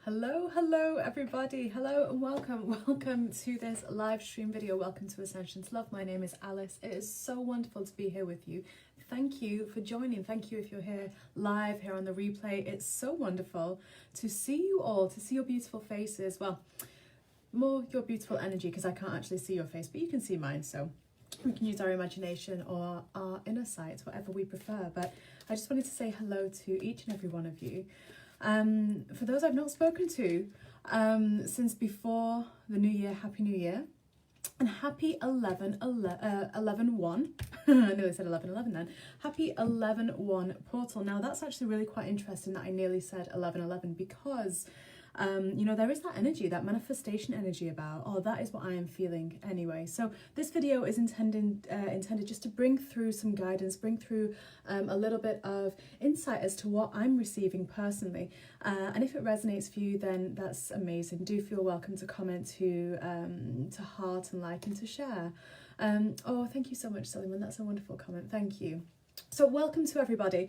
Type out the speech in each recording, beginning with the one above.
Hello everybody, hello and welcome to this live stream video. Welcome to Ascension to Love. My name is Alice. It is so wonderful to be here with you. Thank you for joining. Thank you if you're here live, here on the replay. It's so wonderful to see you all, to see your beautiful faces. Well, more your beautiful energy, because I can't actually see your face, but you can see mine, so we can use our imagination or our inner sight, whatever we prefer. But I just wanted to say hello to each and every one of you. For those I've not spoken to since before the new year, Happy New Year, and happy 11-1. I know I said 11-11 then. Happy 11-1 portal. Now that's actually really quite interesting that I nearly said 11-11 because you know, there is that energy, that manifestation energy about, oh, that is what I am feeling anyway. So this video is intended just to bring through some guidance, bring through a little bit of insight as to what I'm receiving personally. And if it resonates for you, then that's amazing. Do feel welcome to comment, to heart and like and to share. Oh, thank you so much, Suleiman. That's a wonderful comment. Thank you. So welcome to everybody.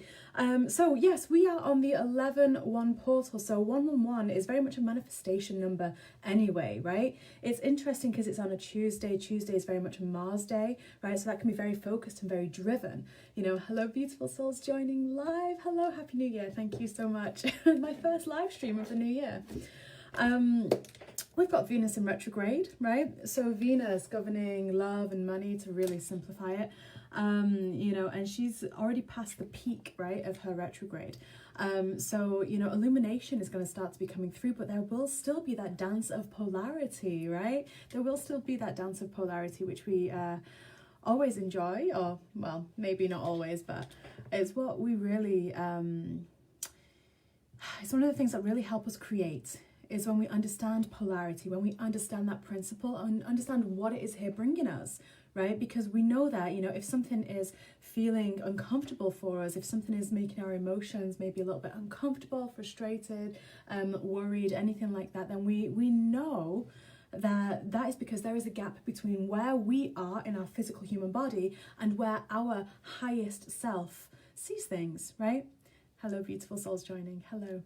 So yes, we are on the 11-1 portal. So 111 is very much a manifestation number anyway, right? It's interesting because it's on a Tuesday. Tuesday is very much a Mars day, right? So that can be very focused and very driven. You know, hello beautiful souls joining live. Hello, Happy New Year. Thank you so much. My first live stream of the new year. We've got Venus in retrograde, right? So Venus governing love and money, to really simplify it. You know, and she's already past the peak, right, of her retrograde. So, you know, illumination is going to start to be coming through, but there will still be that dance of polarity, right? There will still be that dance of polarity, which we always enjoy, or, well, maybe not always, but it's what we really, it's one of the things that really help us create, is when we understand polarity, when we understand that principle and understand what it is here bringing us, right? Because we know that, you know, if something is feeling uncomfortable for us, if something is making our emotions maybe a little bit uncomfortable, frustrated, worried, anything like that, then we know that that is because there is a gap between where we are in our physical human body and where our highest self sees things, right? Hello, beautiful souls joining. Hello.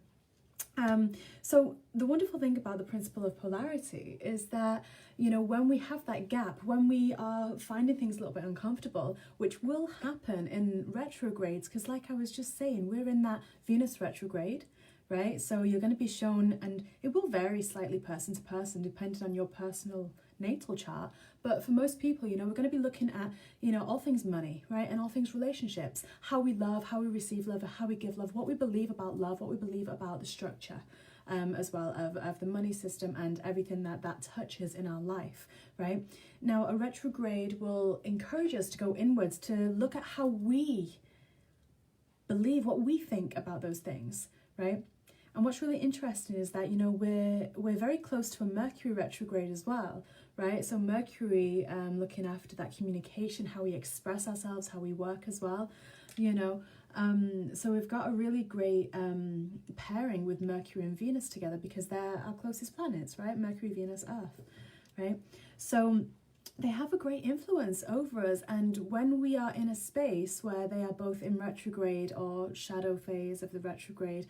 So the wonderful thing about the principle of polarity is that, you know, when we have that gap, when we are finding things a little bit uncomfortable, which will happen in retrogrades, because like I was just saying, we're in that Venus retrograde, right? So you're going to be shown, and it will vary slightly person to person depending on your personal natal chart, but for most people, you know, we're going to be looking at, you know, all things money, right, and all things relationships, how we love, how we receive love, how we give love, what we believe about love, what we believe about the structure as well of the money system and everything that touches in our life, right? Now a retrograde will encourage us to go inwards, to look at how we believe, what we think about those things, right? And what's really interesting is that, you know, we're very close to a Mercury retrograde as well, right? So Mercury looking after that communication, how we express ourselves, how we work as well, you know. So we've got a really great pairing with Mercury and Venus together because they're our closest planets, right? Mercury, Venus, Earth, right? So they have a great influence over us, and when we are in a space where they are both in retrograde or shadow phase of the retrograde,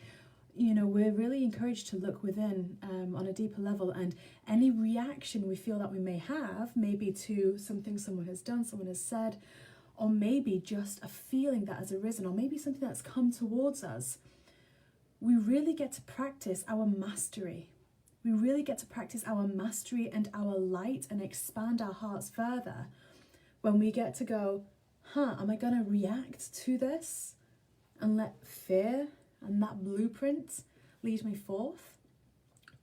you know, we're really encouraged to look within on a deeper level, and any reaction we feel that we may have, maybe to something someone has done, someone has said, or maybe just a feeling that has arisen, or maybe something that's come towards us, we really get to practice our mastery. We really get to practice our mastery and our light and expand our hearts further when we get to go, am I going to react to this and let fear and that blueprint lead me forth?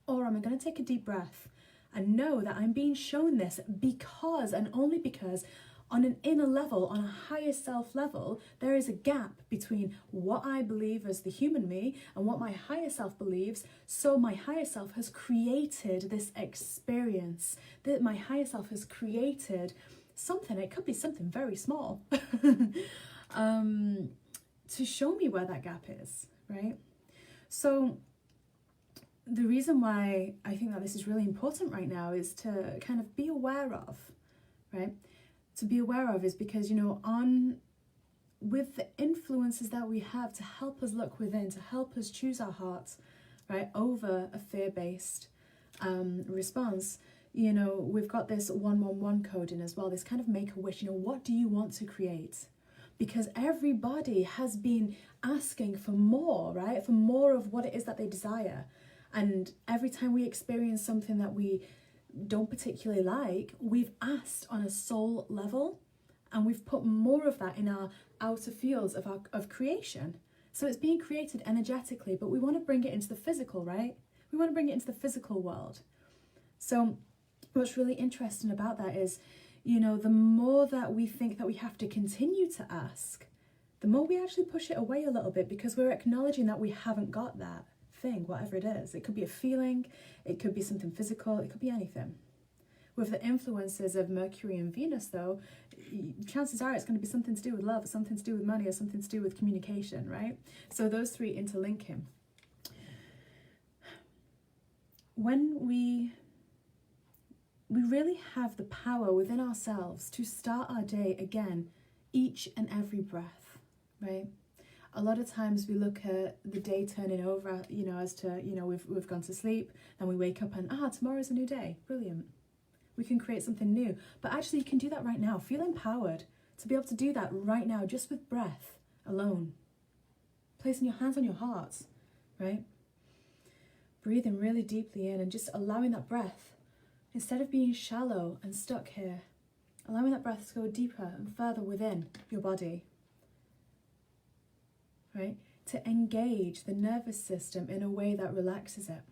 Or am I going to take a deep breath and know that I'm being shown this because, and only because, on an inner level, on a higher self level, there is a gap between what I believe as the human me and what my higher self believes. So my higher self has created this experience, that my higher self has created something, it could be something very small, to show me where that gap is, right? So the reason why I think that this is really important right now is to kind of be aware of, right? To be aware of is because, you know, with the influences that we have to help us look within, to help us choose our hearts, right, over a fear-based response. You know, we've got this 111 code in as well, this kind of make-a-wish. You know, what do you want to create? Because everybody has been asking for more, right? For more of what it is that they desire. And every time we experience something that we don't particularly like, we've asked on a soul level, and we've put more of that in our outer fields of creation. So it's being created energetically, but we want to bring it into the physical, right? We want to bring it into the physical world. So what's really interesting about that is, you know, the more that we think that we have to continue to ask, the more we actually push it away a little bit, because we're acknowledging that we haven't got that thing, whatever it is. It could be a feeling, it could be something physical, it could be anything. With the influences of Mercury and Venus, though, chances are it's going to be something to do with love, or something to do with money, or something to do with communication, right? So those three interlinking. When we really have the power within ourselves to start our day again, each and every breath, right? A lot of times we look at the day turning over, you know, as to, you know, we've gone to sleep, and we wake up and, tomorrow's a new day. Brilliant. We can create something new. But actually you can do that right now. Feel empowered to be able to do that right now, just with breath alone. Placing your hands on your heart, right? Breathing really deeply in and just allowing that breath, instead of being shallow and stuck here, allowing that breath to go deeper and further within your body, right? To engage the nervous system in a way that relaxes it.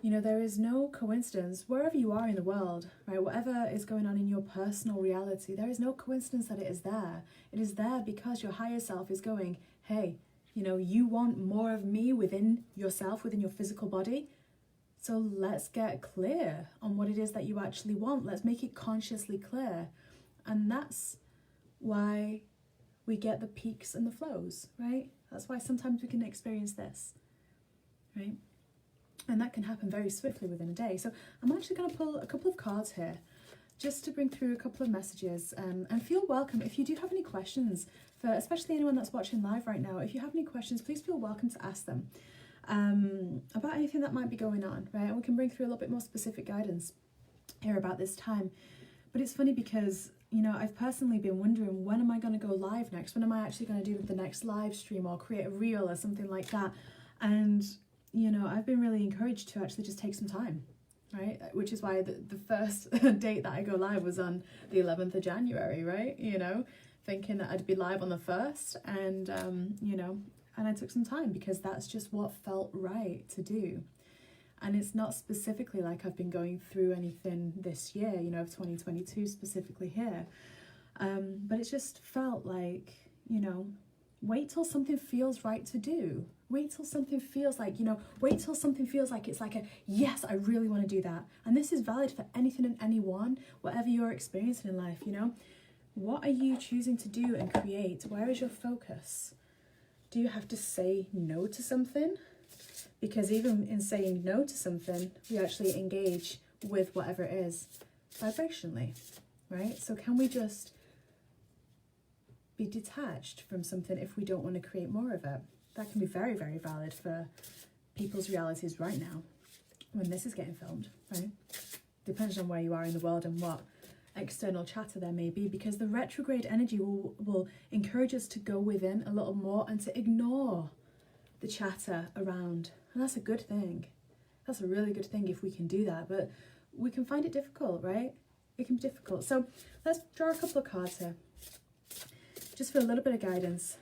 You know, there is no coincidence, wherever you are in the world, right, whatever is going on in your personal reality, there is no coincidence that it is there. It is there because your higher self is going, hey, you know, you want more of me within yourself, within your physical body. So let's get clear on what it is that you actually want. Let's make it consciously clear. And that's why we get the peaks and the flows, right? That's why sometimes we can experience this, right? And that can happen very swiftly within a day. So I'm actually going to pull a couple of cards here just to bring through a couple of messages, and feel welcome if you do have any questions, for especially anyone that's watching live right now. If you have any questions, please feel welcome to ask them about anything that might be going on, right? And we can bring through a little bit more specific guidance here about this time. But it's funny because, you know, I've personally been wondering, when am I going to go live next? When am I actually going to do the next live stream or create a reel or something like that? And you know, I've been really encouraged to actually just take some time, right? Which is why the first date that I go live was on the 11th of January, right? You know, thinking that I'd be live on the 1st, and, you know, and I took some time because that's just what felt right to do. And it's not specifically like I've been going through anything this year, you know, of 2022 specifically here. But it just felt like, you know, wait till something feels right to do. Wait till something feels like, you know, wait till something feels like it's like a, yes, I really want to do that. And this is valid for anything and anyone, whatever you're experiencing in life, you know. What are you choosing to do and create? Where is your focus? Do you have to say no to something? Because even in saying no to something, we actually engage with whatever it is vibrationally, right? So can we just be detached from something if we don't want to create more of it? That can be very, very valid for people's realities right now when this is getting filmed, right? Depends on where you are in the world and what external chatter there may be, because the retrograde energy will encourage us to go within a little more and to ignore the chatter around. And that's a good thing. That's a really good thing if we can do that, but we can find it difficult, right? It can be difficult. So let's draw a couple of cards here, just for a little bit of guidance,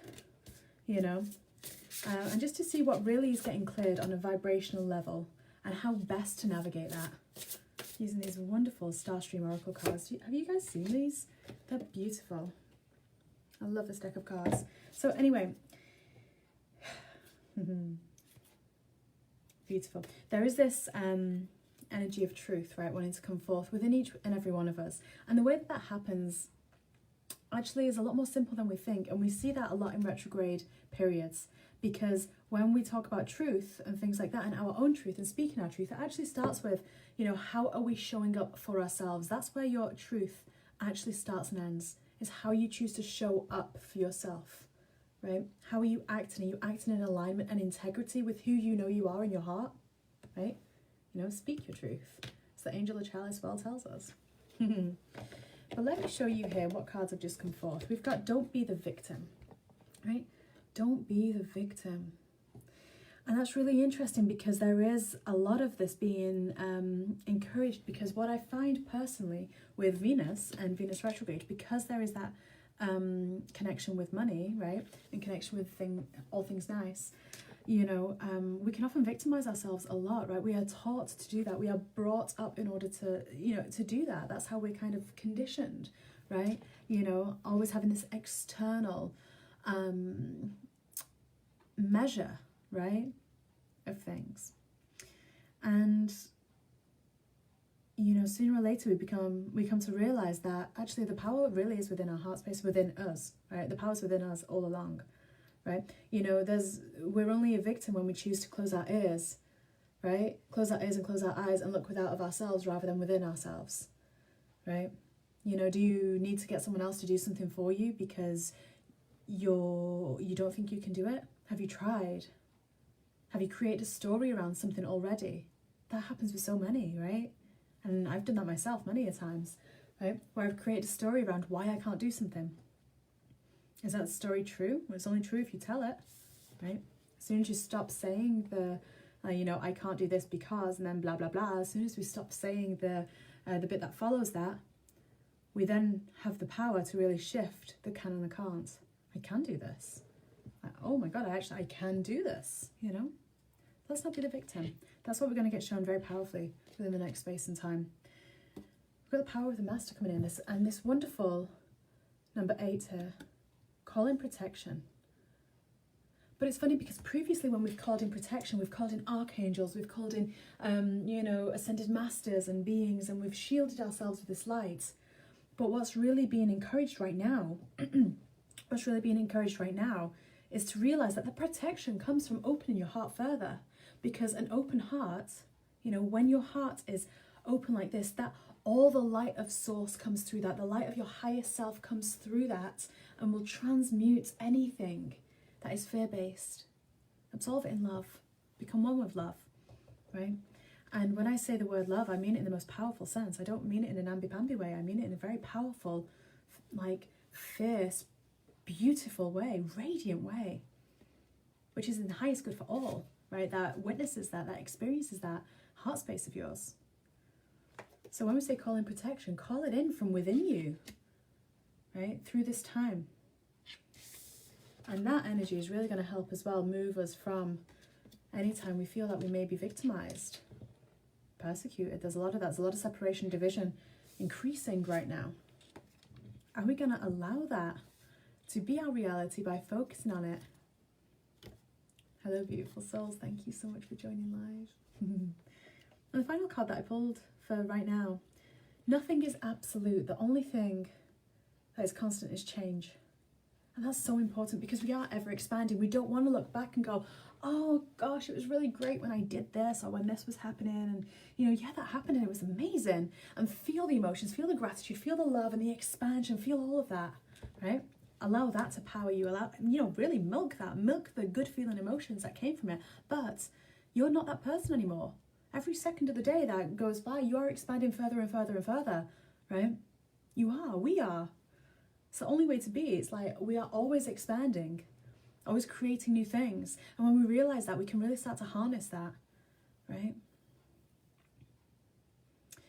you know, and just to see what really is getting cleared on a vibrational level and how best to navigate that. Using these wonderful Starstream Oracle cards. Have you guys seen these? They're beautiful. I love this deck of cards. So anyway, beautiful. There is this energy of truth, right, wanting to come forth within each and every one of us. And the way that that happens actually is a lot more simple than we think. And we see that a lot in retrograde periods, because when we talk about truth and things like that, and our own truth and speaking our truth, it actually starts with, you know, how are we showing up for ourselves? That's where your truth actually starts and ends, is how you choose to show up for yourself, right? How are you acting? Are you acting in alignment and integrity with who you know you are in your heart, right? You know, speak your truth. As the angel of chalice well tells us. But let me show you here what cards have just come forth. We've got don't be the victim, right? Don't be the victim. And that's really interesting because there is a lot of this being encouraged, because what I find personally with Venus and Venus retrograde, because there is that connection with money, right? And connection with all things nice, you know, we can often victimize ourselves a lot, right? We are taught to do that. We are brought up in order to, you know, to do that. That's how we're kind of conditioned, right? You know, always having this external measure, right, of things. And you know, sooner or later we come to realize that actually the power really is within our heart space, within us, right? The power's within us all along, right? You know, we're only a victim when we choose to close our ears, right? Close our ears and close our eyes and look without of ourselves rather than within ourselves, right? You know, do you need to get someone else to do something for you because you don't think you can do it? Have you tried? Have you created a story around something already? That happens with so many, right? And I've done that myself many a times, right? Where I've created a story around why I can't do something. Is that story true? Well, it's only true if you tell it, right? As soon as you stop saying you know, I can't do this because, and then blah, blah, blah. As soon as we stop saying the bit that follows that, we then have the power to really shift the can and the can't. I can do this. Like, oh my God, I can do this, you know? Let's not be the victim. That's what we're going to get shown very powerfully within the next space and time. We've got the power of the master coming in, this wonderful number 8 here, call in protection. But it's funny because previously when we've called in protection, we've called in archangels, we've called in, you know, ascended masters and beings, and we've shielded ourselves with this light. But what's really being encouraged right now, is to realize that the protection comes from opening your heart further. Because an open heart, you know, when your heart is open like this, that all the light of source comes through that, the light of your higher self comes through that and will transmute anything that is fear-based. Absolve it in love. Become one with love, right? And when I say the word love, I mean it in the most powerful sense. I don't mean it in an namby-pamby way. I mean it in a very powerful, like, fierce, beautiful way, radiant way, which is in the highest good for all, right? That witnesses that experiences that heart space of yours. So when we say call in protection, call it in from within you, right? Through this time. And that energy is really going to help as well move us from any time we feel that we may be victimized, persecuted. There's a lot of that. There's a lot of separation, division increasing right now. Are we going to allow that to be our reality by focusing on it? Hello, beautiful souls. Thank you so much for joining live. And the final card that I pulled for right now, nothing is absolute. The only thing that is constant is change. And that's so important because we are ever expanding. We don't want to look back and go, oh gosh, it was really great when I did this or when this was happening. And, you know, yeah, that happened and it was amazing. And feel the emotions, feel the gratitude, feel the love and the expansion, feel all of that, right? Allow that to power you, really milk that, milk the good feeling emotions that came from it. But you're not that person anymore. Every second of the day that goes by, you are expanding further and further and further, right? You are, we are. It's the only way to be. It's like we are always expanding, always creating new things. And when we realize that, we can really start to harness that, right?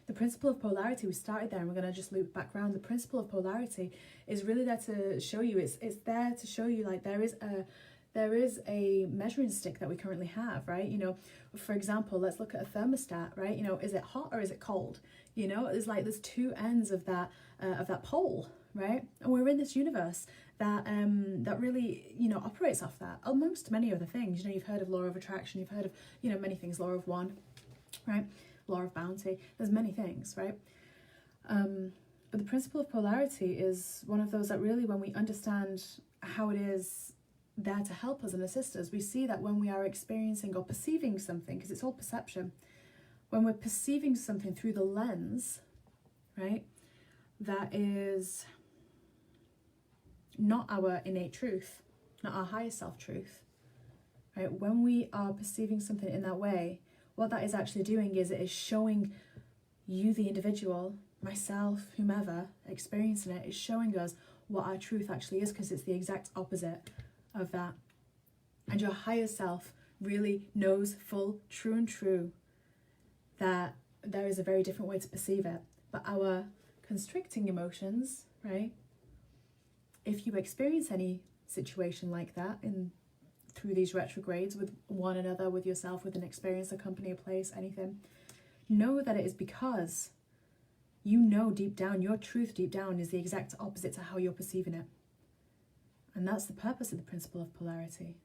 The principle of polarity, we started there and we're going to just loop back around. The principle of polarity is really there to show you, it's there to show you like there is a measuring stick that we currently have, right? You know, for example, let's look at a thermostat, right? You know, is it hot or is it cold? You know, there's two ends of that pole, right? And we're in this universe that really, you know, operates off that, amongst many other things. You know, you've heard of law of attraction, you've heard of, you know, many things, law of one, right? Law of bounty, there's many things, right? But the principle of polarity is one of those that really, when we understand how it is there to help us and assist us, we see that when we are experiencing or perceiving something, because it's all perception, when we're perceiving something through the lens, right, that is not our innate truth, not our higher self truth, right? When we are perceiving something in that way, what that is actually doing is it is showing you, the individual, myself, whomever, experiencing it, is showing us what our truth actually is, because it's the exact opposite of that. And your higher self really knows full, true that there is a very different way to perceive it. But our constricting emotions, right? If you experience any situation like that through these retrogrades with one another, with yourself, with an experience, a company, a place, anything, know that it is because you know deep down, your truth deep down is the exact opposite to how you're perceiving it. And that's the purpose of the principle of polarity.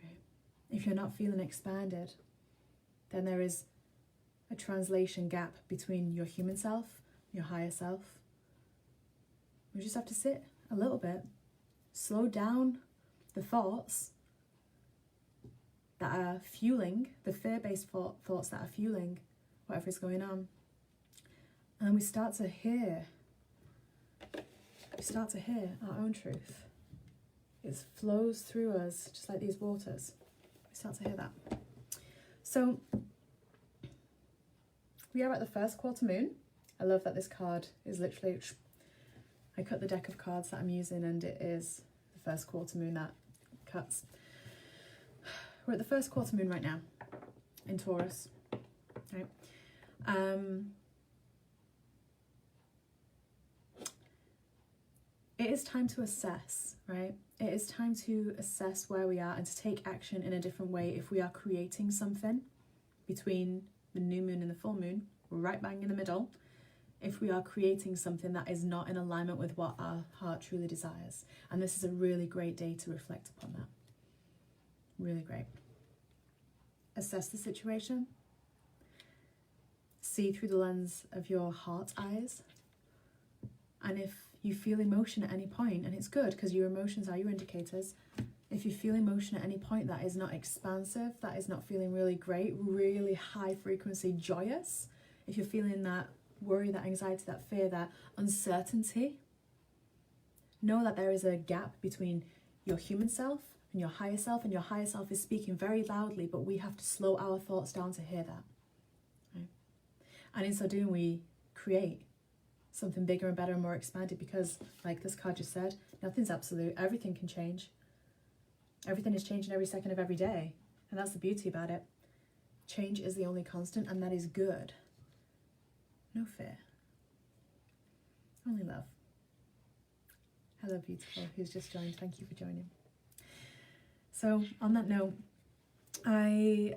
Right? If you're not feeling expanded, then there is a translation gap between your human self, your higher self. We just have to sit a little bit, slow down the thoughts that are fueling, the fear-based thoughts that are fueling whatever is going on. And then we start to hear our own truth. It flows through us just like these waters. We start to hear that. So we are at the first quarter moon. I love that this card is literally, I cut the deck of cards that I'm using and it is the first quarter moon that cuts. We're at the first quarter moon right now in Taurus, right? It is time to assess, right? It is time to assess where we are and to take action in a different way. If we are creating something between the new moon and the full moon, we're right bang in the middle. If we are creating something that is not in alignment with what our heart truly desires. And this is a really great day to reflect upon that. Really great. Assess the situation. See through the lens of your heart's eyes. And if you feel emotion at any point, and it's good because your emotions are your indicators, if you feel emotion at any point that is not expansive, that is not feeling really great, really high frequency joyous, if you're feeling that worry, that anxiety, that fear, that uncertainty, know that there is a gap between your human self and your higher self, and your higher self is speaking very loudly, but we have to slow our thoughts down to hear that. Right? And in so doing, we create something bigger and better and more expanded, because like this card just said, nothing's absolute, everything can change. Everything is changing every second of every day, and that's the beauty about it. Change is the only constant, and that is good. No fear, only love. Hello beautiful, who's just joined, thank you for joining. So on that note, I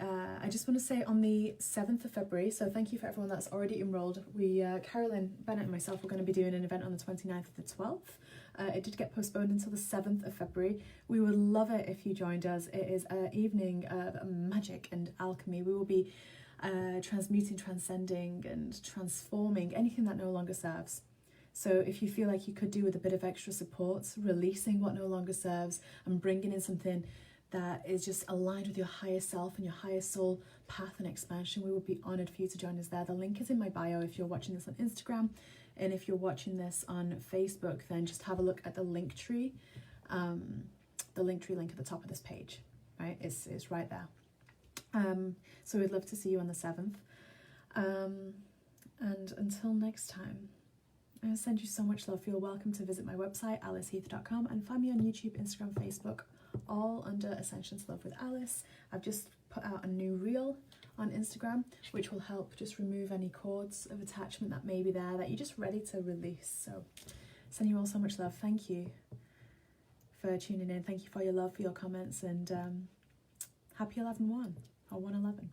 just want to say on the 7th of February, so thank you for everyone that's already enrolled. We, Carolyn, Bennett and myself, we're going to be doing an event on the 29th to the 12th. It did get postponed until the 7th of February. We would love it if you joined us. It is an evening of magic and alchemy. We will be transmuting, transcending and transforming anything that no longer serves. So if you feel like you could do with a bit of extra support, releasing what no longer serves and bringing in something that is just aligned with your higher self and your higher soul path and expansion, we would be honoured for you to join us there. The link is in my bio if you're watching this on Instagram, and if you're watching this on Facebook, then just have a look at the link tree link at the top of this page, right? It's right there. So we'd love to see you on the 7th. And until next time, I send you so much love. You're welcome to visit my website, aliceheath.com, and find me on YouTube, Instagram, Facebook, all under Ascension to Love with Alice. I've just put out a new reel on Instagram, which will help just remove any cords of attachment that may be there that you're just ready to release. So send you all so much love. Thank you for tuning in. Thank you for your love, for your comments, and happy 11/1 or 1/11.